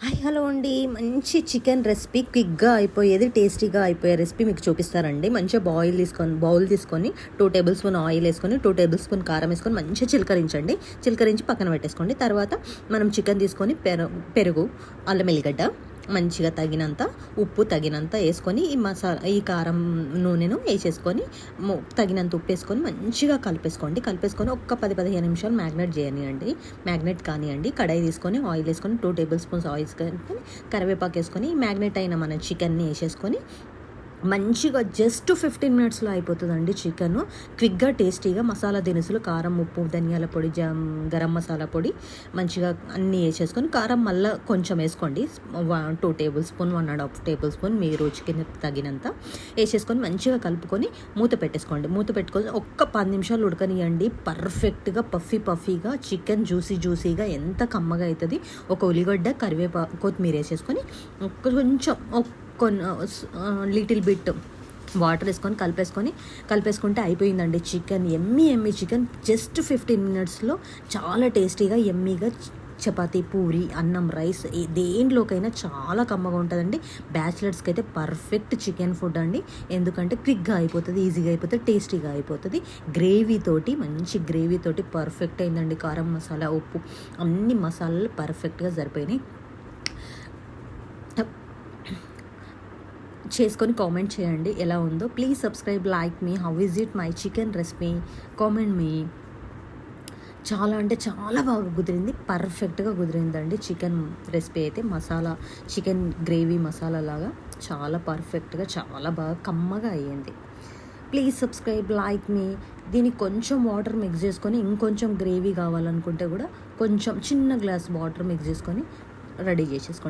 Hi hello అండి. మంచి chicken recipe క్విక్గా అయిపోయేది, టేస్టీగా అయిపోయే రెసిపీ మీకు చూపిస్తారండి. మంచిగా బౌల్ తీసుకొని 2 టేబుల్ స్పూన్ ఆయిల్ వేసుకొని 2 టేబుల్ స్పూన్ కారం వేసుకొని మంచిగా చిలకరించి పక్కన పెట్టేసుకోండి. తర్వాత మనం చికెన్ తీసుకొని పెరుగు, అల్లం ఎల్లిగడ్డ మంచిగా తగినంత ఉప్పు తగినంత వేసుకొని ఈ కారం నూనెను వేసేసుకొని తగినంత ఉప్పు వేసుకొని మంచిగా కలిపేసుకొని ఒక్క 10-15 నిమిషాలు మ్యాగ్నెట్ కానివ్వండి. కడాయి తీసుకొని ఆయిల్ వేసుకొని 2 టేబుల్ స్పూన్స్ ఆయిల్ వేసుకొని కరివేపాకు వేసుకొని మ్యాగ్నెట్ అయిన మన చికెన్ని వేసేసుకొని మంచిగా జస్ట్ 15 మినిట్స్లో అయిపోతుందండి చికెన్. క్విక్గా టేస్టీగా మసాలా దినుసులు కారం, ఉప్పు, ధనియాల పొడి, గరం మసాలా పొడి మంచిగా అన్నీ వేసేసుకొని కారం మళ్ళీ కొంచెం వేసుకోండి. 2 టేబుల్ స్పూన్ 1.5 టేబుల్ స్పూన్ మీ రుచికి తగినంత వేసేసుకొని మంచిగా కలుపుకొని మూత పెట్టుకొని ఒక్క 10 నిమిషాలు ఉడకనియండి. పర్ఫెక్ట్గా పఫీగా చికెన్ జ్యూసీగా ఎంత కమ్మగా అవుతుంది. ఒక ఉల్లిగడ్డ, కరివేపాకు, కొత్తిమీర వేసేసుకొని కొంచెం లిటిల్ బిట్ వాటర్ వేసుకొని కలిపేసుకుంటే అయిపోయిందండి చికెన్. ఎమ్మీ చికెన్ జస్ట్ 15 మినిట్స్లో చాలా టేస్టీగా ఎమ్మీగా చపాతీ, పూరి, అన్నం, రైస్ దేంట్లోకైనా చాలా కమ్మగా ఉంటుందండి. బ్యాచిలర్స్కి అయితే పర్ఫెక్ట్ చికెన్ ఫుడ్ అండి. ఎందుకంటే క్విక్గా అయిపోతుంది, ఈజీగా అయిపోతుంది, టేస్టీగా అయిపోతుంది. మంచి గ్రేవీతోటి పర్ఫెక్ట్ అయిందండి. కారం, మసాలా, ఉప్పు అన్ని మసాలాలు పర్ఫెక్ట్గా సరిపోయినాయి. చేసుకొని కామెంట్ చేయండి ఎలా ఉందో. Please subscribe, like me, how is it my chicken recipe, comment me. చాలా అంటే చాలా బాగా కుదిరింది, పర్ఫెక్ట్గా కుదిరిందండి చికెన్ రెసిపీ అయితే. చికెన్ గ్రేవీ మసాలా లాగా చాలా పర్ఫెక్ట్గా చాలా బాగా కమ్మగా అయ్యింది. Please subscribe, like me. దీనికి కొంచెం వాటర్ మిక్స్ చేసుకొని ఇంకొంచెం గ్రేవీ కావాలనుకుంటే కూడా కొంచెం చిన్న గ్లాస్ వాటర్ మిక్స్ చేసుకొని రెడీ చేసేసుకోండి.